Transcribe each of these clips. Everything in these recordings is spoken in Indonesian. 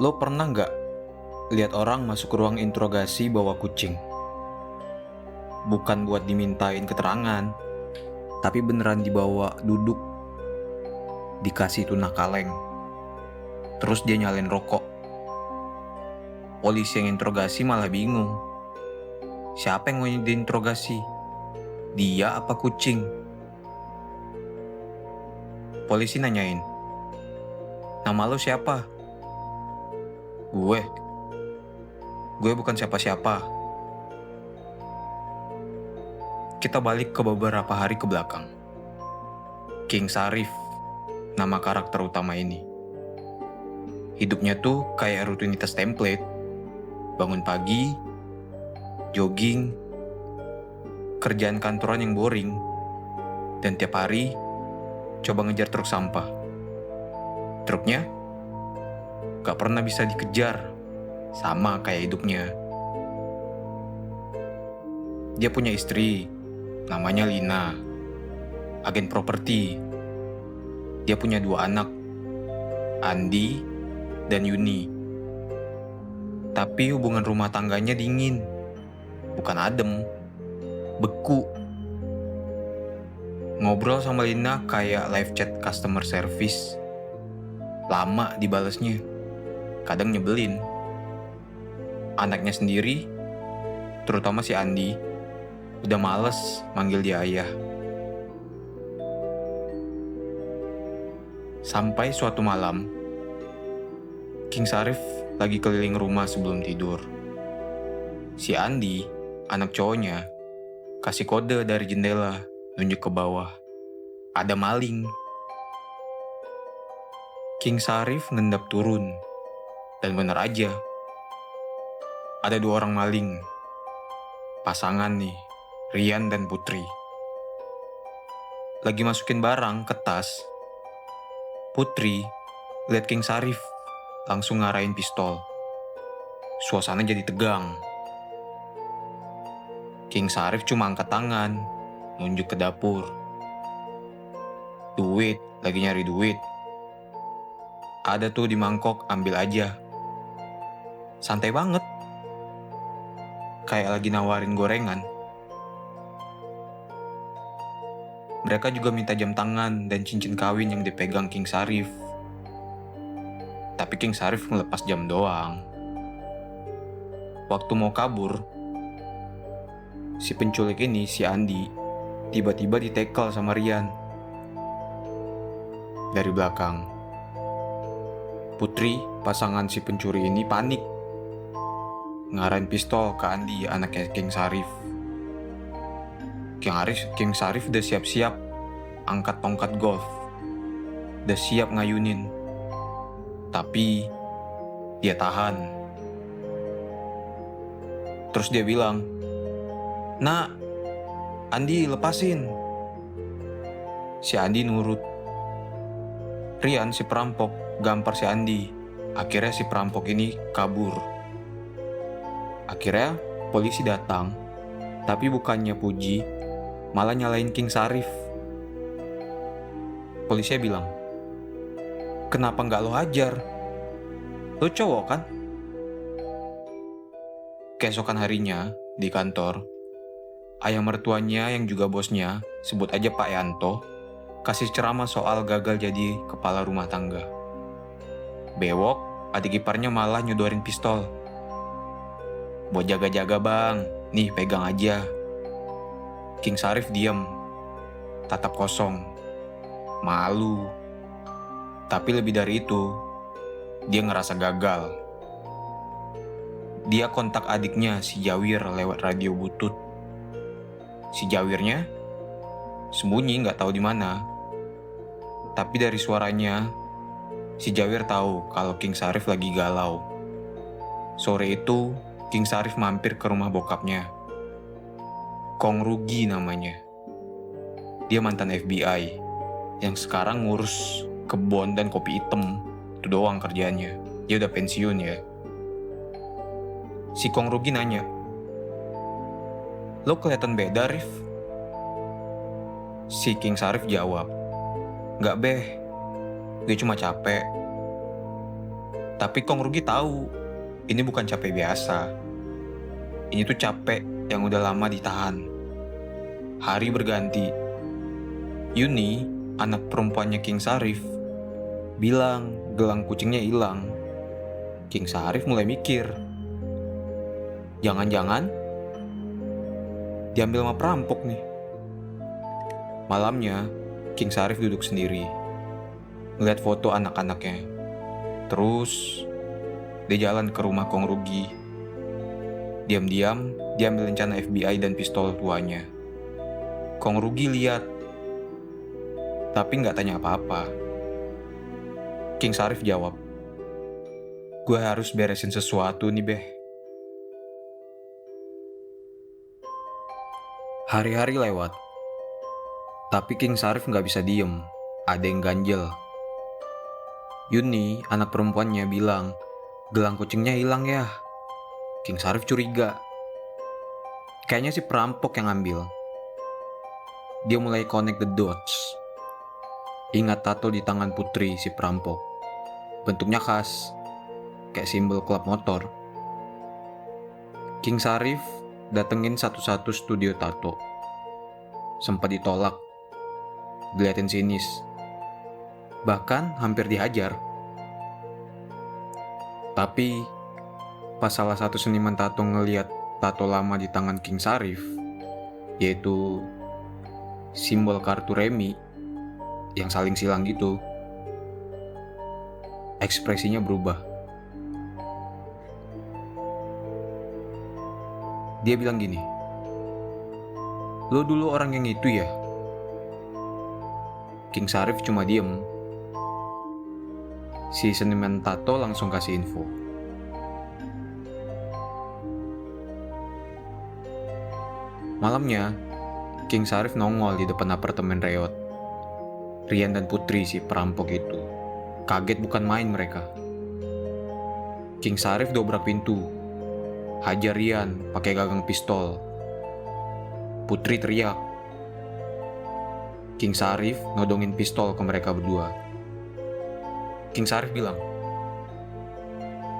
Lo pernah nggak lihat orang masuk ke ruang interogasi bawa kucing? Bukan buat dimintain keterangan, tapi beneran dibawa duduk, dikasih tuna kaleng, terus dia nyalain rokok. Polisi yang interogasi malah bingung. Siapa yang mau diinterogasi? Dia apa kucing? Polisi nanyain, nama lo siapa? Gue bukan siapa-siapa. Kita balik ke beberapa hari ke belakang. King Sarif, nama karakter utama ini. Hidupnya tuh kayak rutinitas template. Bangun pagi, jogging, kerjaan kantoran yang boring, dan tiap hari coba ngejar truk sampah. Truknya gak pernah bisa dikejar, sama kayak hidupnya. Dia punya istri, namanya Lina, agen properti. Dia punya 2 anak, Andi dan Yuni. Tapi hubungan rumah tangganya dingin, bukan adem, beku. Ngobrol sama Lina kayak live chat customer service. Lama dibalesnya, kadang nyebelin. Anaknya sendiri, terutama si Andi, udah males manggil dia ayah. Sampai suatu malam, King Sarif lagi keliling rumah sebelum tidur. Si Andi, anak cowoknya, kasih kode dari jendela, nunjuk ke bawah. Ada maling. King Sarif ngendap turun, dan bener aja. Ada 2 orang maling. Pasangan nih, Rian dan Putri. Lagi masukin barang ke tas. Putri lihat King Sarif, langsung ngarahin pistol. Suasana jadi tegang. King Sarif cuma angkat tangan, nunjuk ke dapur. Duit, lagi nyari duit. Ada tuh di mangkok, ambil aja. Santai banget. Kayak lagi nawarin gorengan. Mereka juga minta jam tangan dan cincin kawin yang dipegang King Sarif. Tapi King Sarif ngelepas jam doang. Waktu mau kabur, si penculik ini, si Andi, tiba-tiba ditekel sama Rian. Dari belakang. Putri, pasangan si pencuri ini, panik. Ngarahin pistol ke Andi, anaknya King Sarif. King Sarif udah siap-siap angkat tongkat golf. Udah siap ngayunin. Tapi dia tahan. Terus dia bilang, "Nak, Andi lepasin." Si Andi nurut. Rian, si perampok, gampar si Andi. Akhirnya si perampok ini kabur. Akhirnya polisi datang, tapi bukannya puji, malah nyalain King Sarif. Polisinya bilang, "Kenapa nggak lo hajar? Lo cowok kan?" Keesokan harinya, di kantor, ayah mertuanya yang juga bosnya, sebut aja Pak Yanto, kasih ceramah soal gagal jadi kepala rumah tangga. Bewok, adik iparnya malah nyodorin pistol. "Buat jaga-jaga bang, nih pegang aja." King Sarif diam, tatap kosong, malu. Tapi lebih dari itu, dia ngerasa gagal. Dia kontak adiknya si Jawir lewat radio butut. Si Jawirnya sembunyi nggak tahu di mana. Tapi dari suaranya, si Jawir tahu kalau King Sarif lagi galau. Sore itu, King Sarif mampir ke rumah bokapnya. Kong Rugi namanya. Dia mantan FBI yang sekarang ngurus kebon dan kopi hitam. Itu doang kerjaannya. Dia udah pensiun ya. Si Kong Rugi nanya, "Lo kelihatan beda, Rif?" Si King Sarif jawab, "Nggak beh, gue cuma capek." Tapi Kong Rugi tahu ini bukan capek biasa. Ini tuh capek yang udah lama ditahan. Hari berganti. Yuni, anak perempuannya King Sarif, bilang gelang kucingnya hilang. King Sarif mulai mikir, jangan-jangan diambil sama perampok nih. Malamnya, King Sarif duduk sendiri, ngeliat foto anak-anaknya. Terus, dia jalan ke rumah Kong Rugi. Diam-diam, dia ambil rencana FBI dan pistol tuanya. Kong Rugi lihat, tapi nggak tanya apa-apa. King Sarif jawab, gue harus beresin sesuatu nih, Beh. Hari-hari lewat, tapi King Sarif nggak bisa diem, ada yang ganjel. Yuni, anak perempuannya, bilang, gelang kucingnya hilang ya. King Sarif curiga. Kayaknya si perampok yang ambil. Dia mulai connect the dots. Ingat tato di tangan Putri si perampok. Bentuknya khas, kayak simbol klub motor. King Sarif datengin satu-satu studio tato. Sempat ditolak, diliatin sinis. Bahkan hampir dihajar. Tapi pas salah satu seniman tato ngeliat tato lama di tangan King Sarif, yaitu simbol kartu remi yang saling silang gitu, ekspresinya berubah. Dia bilang gini, lo dulu orang yang itu ya? King Sarif cuma diem. Si seniman tato langsung kasih info. Malamnya, King Sarif nongol di depan apartemen Reot. Rian dan Putri si perampok itu. Kaget bukan main mereka. King Sarif dobrak pintu. Hajar Rian pakai gagang pistol. Putri teriak. King Sarif nodongin pistol ke mereka berdua. King Sarif bilang,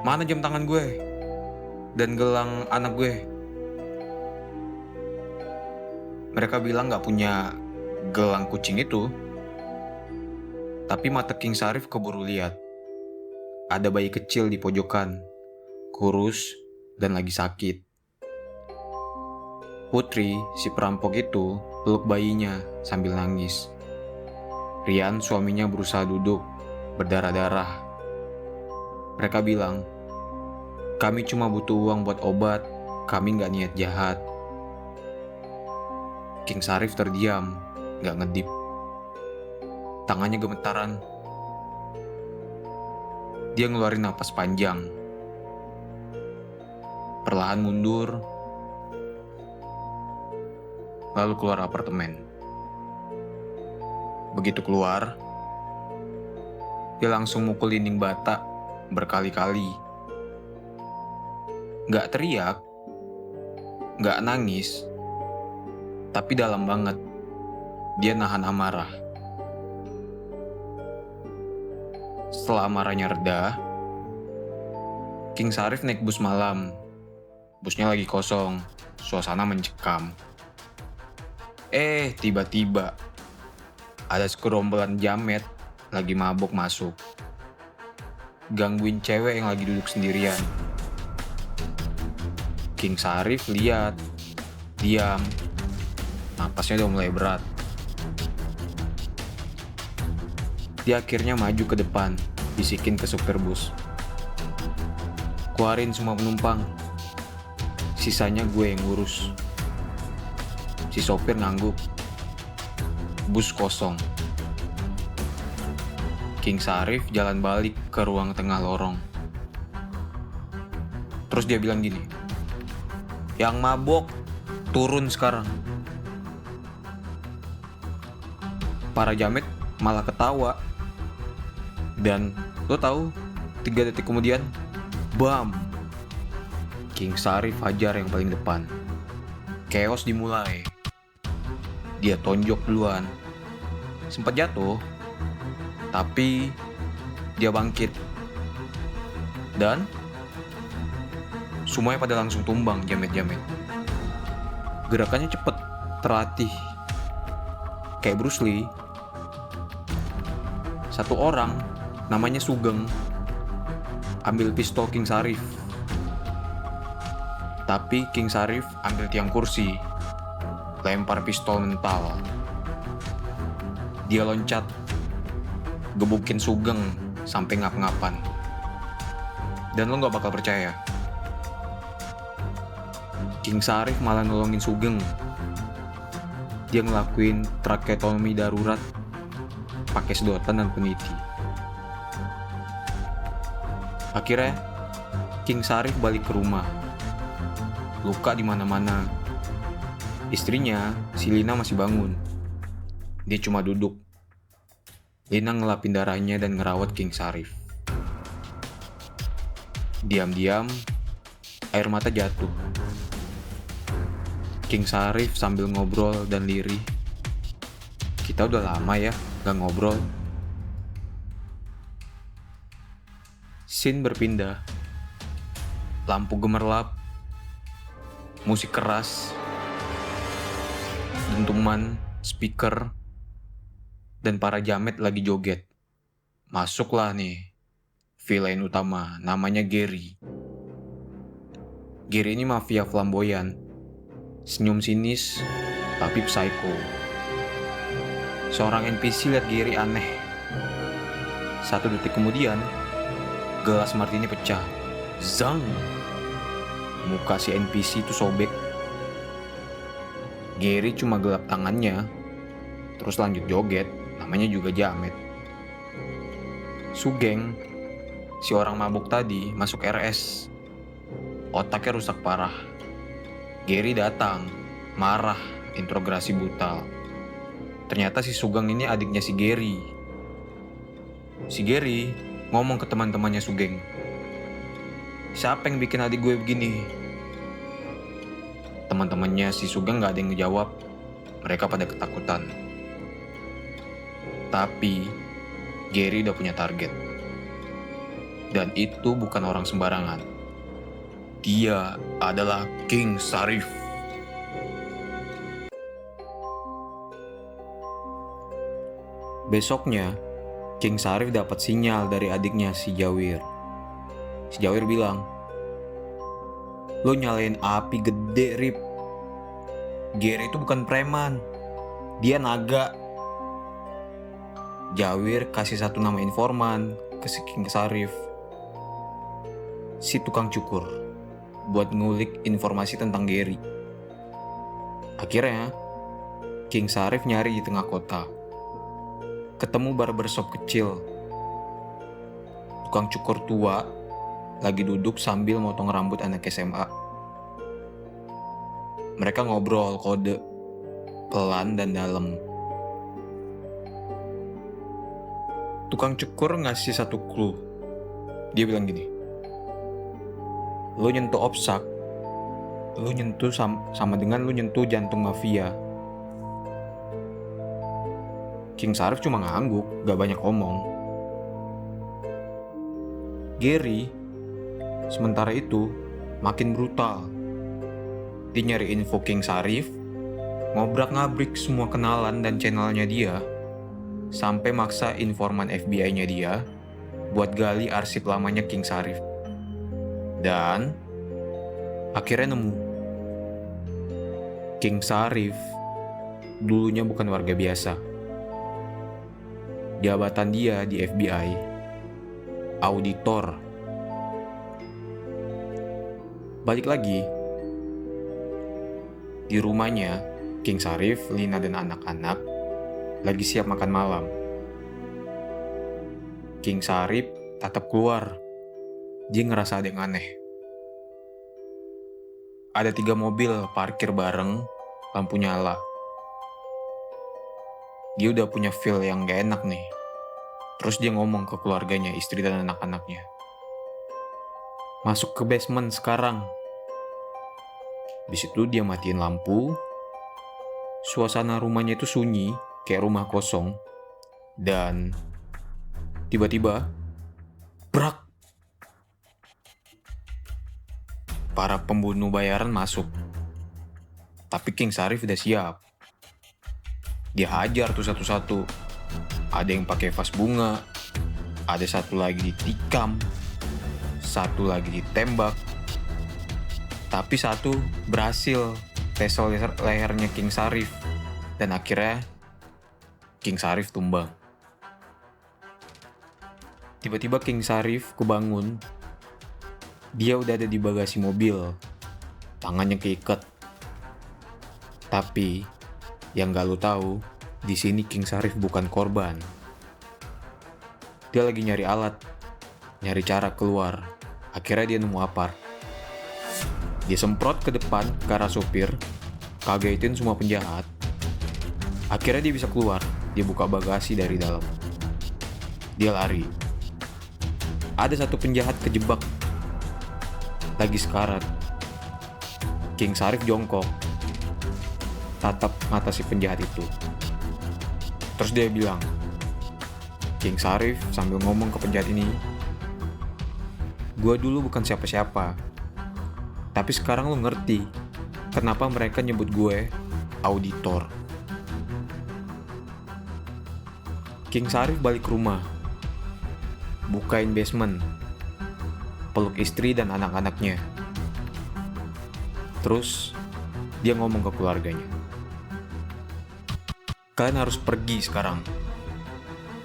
mana jam tangan gue? Dan gelang anak gue? Mereka bilang gak punya gelang kucing itu. Tapi mata King Sarif keburu lihat. Ada bayi kecil di pojokan, kurus dan lagi sakit. Putri, si perampok itu, peluk bayinya sambil nangis. Rian, suaminya, berusaha duduk, berdarah-darah. Mereka bilang, kami cuma butuh uang buat obat, kami gak niat jahat. King Sarif terdiam, gak ngedip. Tangannya gemetaran. Dia ngeluarin napas panjang. Perlahan mundur, lalu keluar apartemen. Begitu keluar, dia langsung mukul dinding bata berkali-kali. Gak teriak, gak nangis, tapi dalam banget. Dia nahan amarah. Setelah amarahnya reda, King Sarif naik bus malam. Busnya lagi kosong, suasana mencekam. Tiba-tiba ada segerombolan jamet lagi mabok masuk. Gangguin cewek yang lagi duduk sendirian. King Sarif lihat, diam. Napasnya udah mulai berat. Dia akhirnya maju ke depan, bisikin ke supir bus. Keluarin semua penumpang. Sisanya gue yang ngurus. Si sopir ngangguk. Bus kosong. King Sarif jalan balik ke ruang tengah lorong. Terus dia bilang gini, yang mabok turun sekarang. Para jamet malah ketawa. Dan lo tahu, 3 detik kemudian, bam! King Sarif hajar yang paling depan. Chaos dimulai. Dia tonjok duluan. Sempat jatuh, tapi dia bangkit. Dan semuanya pada langsung tumbang jamet-jamet. Gerakannya cepet, terlatih. Kayak Bruce Lee. Satu orang, namanya Sugeng, ambil pistol King Sarif. Tapi King Sarif ambil tiang kursi, lempar pistol mental. Dia loncat, gebukin Sugeng sampai ngap-ngapan. Dan lo gak bakal percaya, King Sarif malah nolongin Sugeng. Dia ngelakuin tracheotomy darurat pakai sedotan dan peniti. Akhirnya King Sarif balik ke rumah, luka di mana-mana. Istrinya, si Lina, masih bangun. Dia cuma duduk. Lina ngelapin darahnya dan ngerawat King Sarif. Diam-diam, air mata jatuh. King Sarif sambil ngobrol dan lirih. Kita udah lama ya gak ngobrol. Scene berpindah. Lampu gemerlap. Musik keras. Dentuman, speaker, dan para jamet lagi joget. Masuklah nih villain utama, namanya Gary. Gary ini mafia flamboyan, senyum sinis tapi psycho. Seorang NPC lihat Gary aneh. 1 detik kemudian, gelas martini pecah. Zang! Muka si NPC itu sobek. Gary cuma gelap tangannya, terus lanjut joget, namanya juga jamet. Sugeng, si orang mabuk tadi, masuk RS. Otaknya rusak parah. Gary datang, marah, interogasi brutal. Ternyata si Sugeng ini adiknya si Gary. Si Gary ngomong ke teman-temannya Sugeng, "Siapa yang bikin adik gue begini?" Teman-temannya si Sugeng gak ada yang ngejawab. Mereka pada ketakutan. Tapi Gary udah punya target. Dan itu bukan orang sembarangan. Dia adalah King Sarif. Besoknya, King Sarif dapat sinyal dari adiknya si Jawir. Si Jawir bilang, "Lo nyalain api gede, Rip. Gary itu bukan preman. Dia naga." Jawir kasih 1 nama informan ke si King Sarif, si tukang cukur, buat ngulik informasi tentang Gary. Akhirnya, King Sarif nyari di tengah kota. Ketemu barbershop kecil. Tukang cukur tua lagi duduk sambil motong rambut anak SMA. Mereka ngobrol kode, pelan dan dalam. Tukang cukur ngasih 1 clue. Dia bilang gini, "Lo nyentuh opsak, lo nyentuh sama dengan lo nyentuh jantung mafia." King Sarif cuma ngangguk, gak banyak omong. Gary, sementara itu, makin brutal. Dia nyari info King Sarif, ngobrak-ngabrik semua kenalan dan channelnya dia, sampai maksa informan FBI-nya dia buat gali arsip lamanya King Sarif. Dan akhirnya nemu. King Sarif dulunya bukan warga biasa. Jabatan dia di FBI, auditor. Balik lagi, di rumahnya, King Sarif, Lina, dan anak-anak lagi siap makan malam. King Sarif tatap keluar. Dia ngerasa ada yang aneh. Ada 3 mobil parkir bareng, lampu nyala. Dia udah punya feel yang gak enak nih. Terus dia ngomong ke keluarganya, istri dan anak-anaknya, "Masuk ke basement sekarang." Di situ dia matiin lampu. Suasana rumahnya itu sunyi, kayak rumah kosong. Dan tiba-tiba, brak! para pembunuh bayaran masuk. Tapi King Sarif udah siap. Dia hajar tuh satu-satu. Ada yang pakai vas bunga, ada satu lagi ditikam, satu lagi ditembak. Tapi satu berhasil tesel lehernya King Sarif. Dan akhirnya King Sarif tumbang. Tiba-tiba King Sarif kebangun. Dia udah ada di bagasi mobil. Tangannya keikat. Tapi yang gak lu tahu, di sini King Sarif bukan korban. Dia lagi nyari alat, nyari cara keluar. Akhirnya dia nemu apar. Dia semprot ke depan ke arah supir, kagetin semua penjahat. Akhirnya dia bisa keluar. Dia buka bagasi dari dalam. Dia lari. Ada satu penjahat kejebak. Lagi sekarat. King Sarif jongkok. Tatap mata si penjahat itu. Terus dia bilang, King Sarif sambil ngomong ke penjahat ini, "Gua dulu bukan siapa-siapa. Tapi sekarang lu ngerti kenapa mereka nyebut gue auditor." King Sarif balik ke rumah. Bukain basement. Peluk istri dan anak-anaknya. Terus dia ngomong ke keluarganya, "Kalian harus pergi sekarang.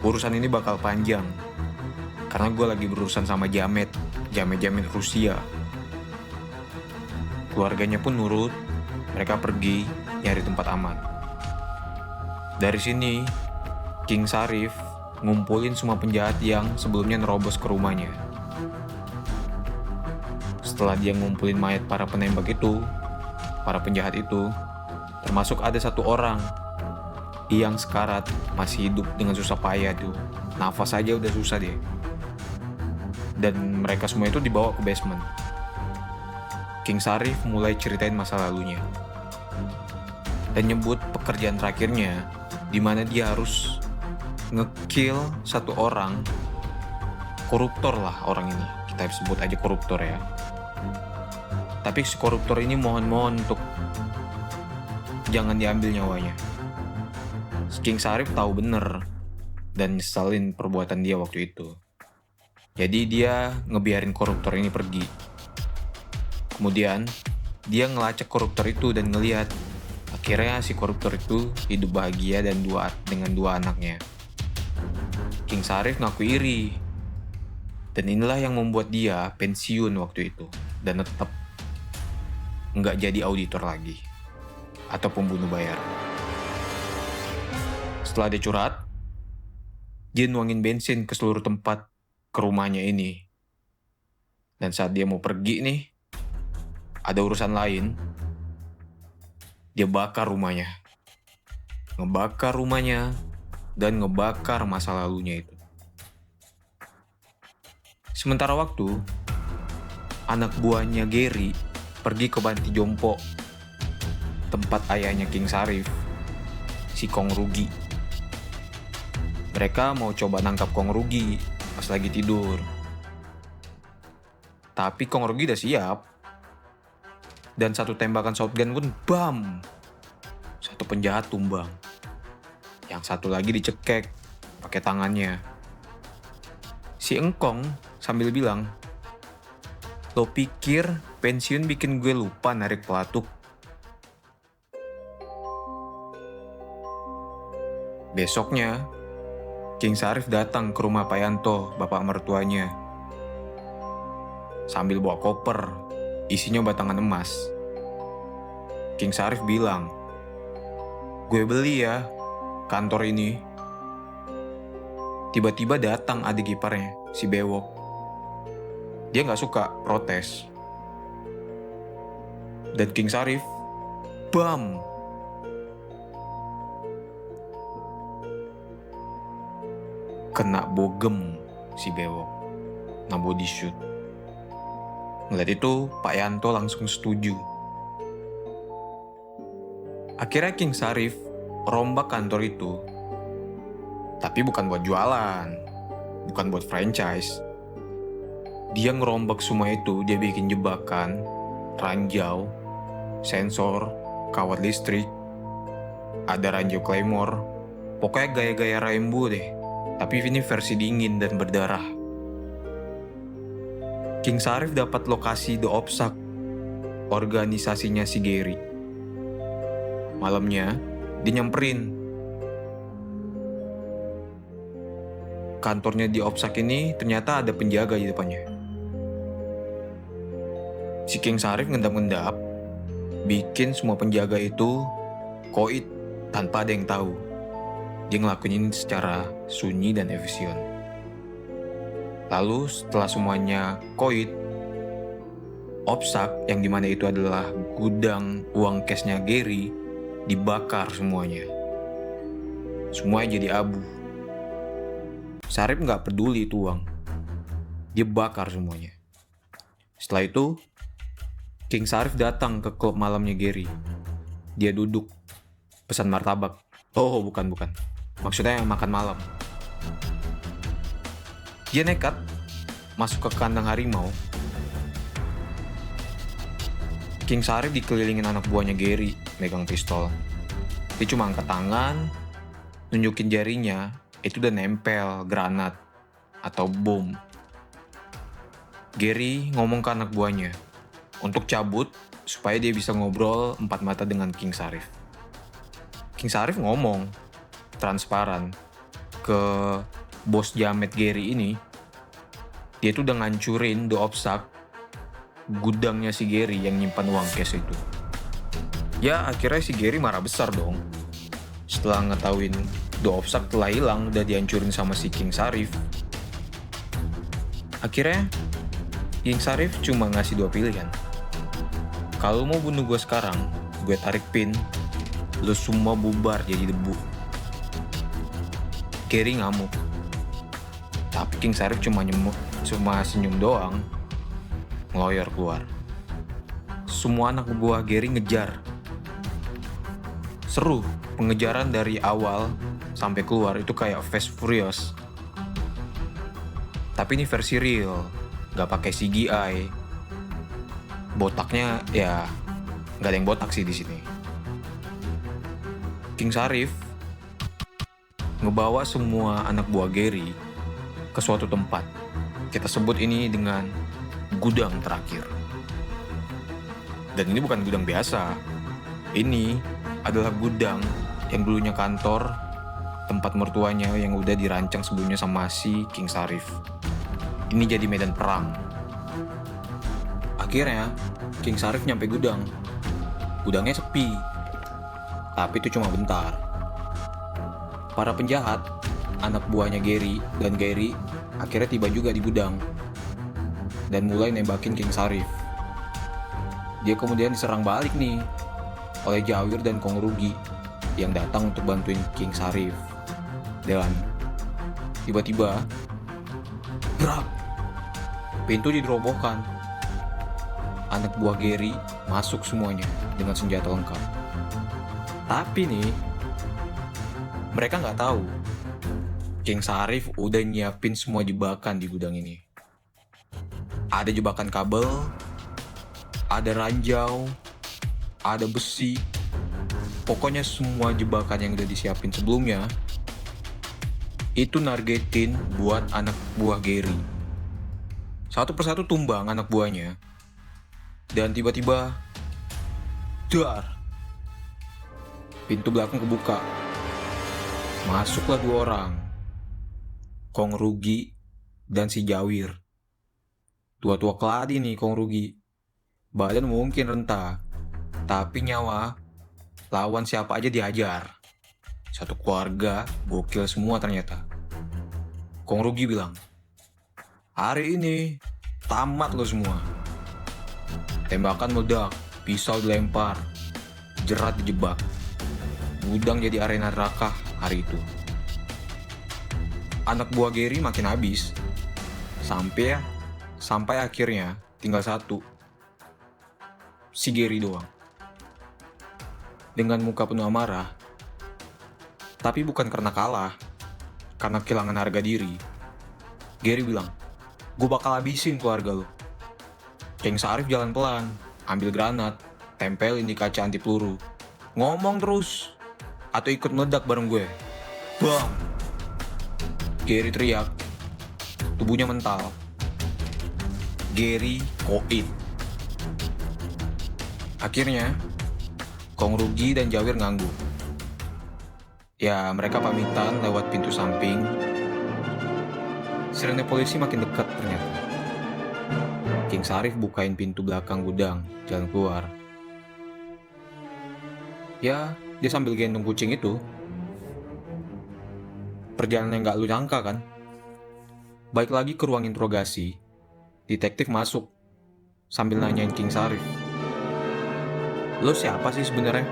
Urusan ini bakal panjang. Karena gue lagi berurusan sama jamet Rusia." Keluarganya pun nurut. Mereka pergi nyari tempat aman. Dari sini, King Sarif ngumpulin semua penjahat yang sebelumnya nerobos ke rumahnya. Setelah dia ngumpulin mayat para penembak itu, para penjahat itu, termasuk ada satu orang yang sekarat, masih hidup dengan susah payah tuh. Nafas aja udah susah dia. Dan mereka semua itu dibawa ke basement. King Sarif mulai ceritain masa lalunya. Dan nyebut pekerjaan terakhirnya, di mana dia harus nge-kill satu orang. Koruptor lah orang ini. Kita sebut aja koruptor ya. Tapi si koruptor ini mohon-mohon untuk jangan diambil nyawanya. King Sarif tahu bener dan nyesalin perbuatan dia waktu itu. Jadi dia ngebiarin koruptor ini pergi. Kemudian dia ngelacak koruptor itu dan ngelihat akhirnya si koruptor itu hidup bahagia dan dengan dua anaknya. King Sarif ngaku iri. Dan inilah yang membuat dia pensiun waktu itu dan tetap nggak jadi auditor lagi atau pembunuh bayar. Setelah dia curhat, dia nuangin bensin ke seluruh tempat ke rumahnya ini. Dan saat dia mau pergi nih, ada urusan lain, dia bakar rumahnya. Ngebakar rumahnya dan ngebakar masa lalunya itu. Sementara waktu, anak buahnya Gary pergi ke panti jompo, tempat ayahnya King Sarif, si Kong Rugi. Mereka mau coba nangkap Kong Rugi pas lagi tidur. Tapi Kong Rugi udah siap. Dan satu tembakan shotgun pun bam. Satu penjahat tumbang. Yang satu lagi dicekek pakai tangannya. Si Engkong sambil bilang, "Lo pikir pensiun bikin gue lupa narik pelatuk?" Besoknya, King Sarif datang ke rumah Pak Yanto, bapak mertuanya. Sambil bawa koper, isinya batangan emas. King Sarif bilang, "Gue beli ya kantor ini." Tiba-tiba datang adik iparnya, si Bewok. Dia gak suka, protes. Dan King Sarif, bam! Kena bogem si Bewok. Nah body shoot. Ngeliat itu, Pak Yanto langsung setuju. Akhirnya King Sarif rombak kantor itu. Tapi bukan buat jualan, bukan buat franchise. Dia ngerombak semua itu, dia bikin jebakan ranjau, sensor, kawat listrik, ada ranjau claymore. Pokoknya gaya-gaya Rambo deh. Tapi ini versi dingin dan berdarah. King Sarif dapat lokasi The Opsak, organisasinya si Gary. Malamnya, dia nyamperin. Kantornya di Opsak ini ternyata ada penjaga di depannya. Si King Sarif ngendap-ngendap, bikin semua penjaga itu koit tanpa ada yang tahu. Dia ngelakuin secara sunyi dan efisien. Lalu setelah semuanya koit, Opsak yang dimana itu adalah gudang uang cashnya Gary dibakar semuanya. Semuanya jadi abu. Sarif nggak peduli itu uang. Dia bakar semuanya. Setelah itu, King Sarif datang ke klub malamnya Gary. Dia duduk, pesan martabak. Oh, bukan. Maksudnya makan malam. Dia nekat masuk ke kandang harimau. King Sarif dikelilingin anak buahnya Gary, megang pistol. Dia cuma angkat tangan, nunjukin jarinya, itu udah nempel granat atau bom. Gary ngomong ke anak buahnya untuk cabut supaya dia bisa ngobrol empat mata dengan King Sarif. King Sarif ngomong transparan ke bos jamet Gary ini, dia tuh udah ngancurin The Opsak, gudangnya si Gary yang nyimpan uang cash itu. Ya akhirnya si Gary marah besar dong. Setelah ngetahuin The Opsak telah hilang, udah dihancurin sama si King Sarif. Akhirnya King Sarif cuma ngasih dua pilihan. Kalau mau bunuh gue sekarang, gue tarik pin, lu semua bubar jadi debu. Gary ngamuk. Tapi King Sarif cuma senyum doang, ngeloyor keluar. Semua anak buah Gary ngejar. Seru, pengejaran dari awal sampai keluar itu kayak Fast Furious. Tapi ini versi real, gak pakai CGI. Botaknya ya gak ada yang botak sih di sini. King Sarif ngebawa semua anak buah Gary ke suatu tempat. Kita sebut ini dengan gudang terakhir. Dan ini bukan gudang biasa. Ini adalah gudang yang dulunya kantor tempat mertuanya yang udah dirancang sebelumnya sama si King Sarif. Ini jadi medan perang. Akhirnya King Sarif nyampe gudang. Gudangnya sepi. Tapi itu cuma bentar. Para penjahat, anak buahnya Gary dan Gary akhirnya tiba juga di gudang dan mulai nembakin King Sarif. Dia kemudian diserang balik nih oleh Jawir dan Kong Rugi yang datang untuk bantuin King Sarif. Dan tiba-tiba brak, pintu dirobohkan. Anak buah Gary masuk semuanya dengan senjata lengkap. Tapi nih, mereka nggak tahu King Sarif udah nyiapin semua jebakan di gudang ini. Ada jebakan kabel, ada ranjau, ada besi. Pokoknya semua jebakan yang udah disiapin sebelumnya itu nargetin buat anak buah Gary. Satu persatu tumbang anak buahnya. Dan tiba-tiba dar, pintu belakang kebuka. Masuklah dua orang, Kong Rugi dan si Jawir. Tua-tua keladi nih Kong Rugi. Badan mungkin renta, tapi nyawa lawan siapa aja dihajar. Satu keluarga gokil semua ternyata. Kong Rugi bilang, hari ini tamat lo semua. Tembakan meledak, pisau dilempar, jerat dijebak. Gudang jadi arena neraka hari itu. Anak buah Gary makin habis. Sampai akhirnya tinggal satu. Si Gary doang. Dengan muka penuh amarah. Tapi bukan karena kalah. Karena kehilangan harga diri. Gary bilang, gue bakal habisin keluarga lo. King Sarif jalan pelan. ambil granat, tempelin di kaca anti peluru. Ngomong terus, atau ikut meledak bareng gue. Bam! Gary teriak, tubuhnya mental. Gary koit. Akhirnya, Kong Rugi dan Jawir ngangguk. Ya, mereka pamitan lewat pintu samping. Sirene polisi makin dekat ternyata. King Sarif bukain pintu belakang gudang, jalan keluar. Ya, dia sambil gendong kucing itu. Perjalanan yang gak lu nyangka kan? Balik lagi ke ruang interogasi, detektif masuk sambil nanyain King Sarif. Lo siapa sih sebenarnya?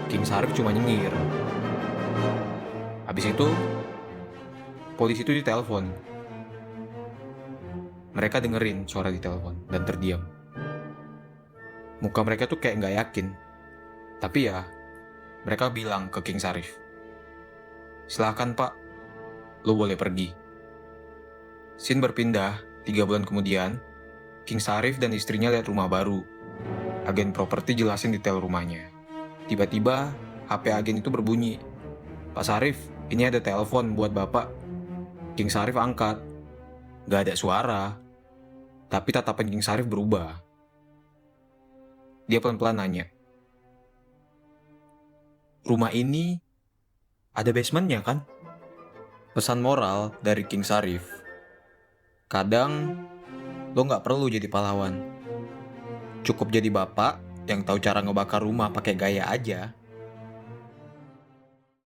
King Sarif cuma nyengir. Habis itu, polisi itu ditelepon. Mereka dengerin suara di telepon dan terdiam. Muka mereka tuh kayak nggak yakin. Tapi ya, mereka bilang ke King Sarif, "Silakan Pak, lo boleh pergi." Scene berpindah, 3 bulan kemudian, King Sarif dan istrinya lihat rumah baru. Agen properti jelasin detail rumahnya. Tiba-tiba, HP agen itu berbunyi. "Pak Sarif, ini ada telepon buat Bapak." King Sarif angkat. Gak ada suara. Tapi tatapan King Sarif berubah. Dia pelan-pelan nanya, "Rumah ini ada basementnya kan?" Pesan moral dari King Sarif. Kadang, lo gak perlu jadi pahlawan. Cukup jadi bapak yang tahu cara ngebakar rumah pakai gaya aja.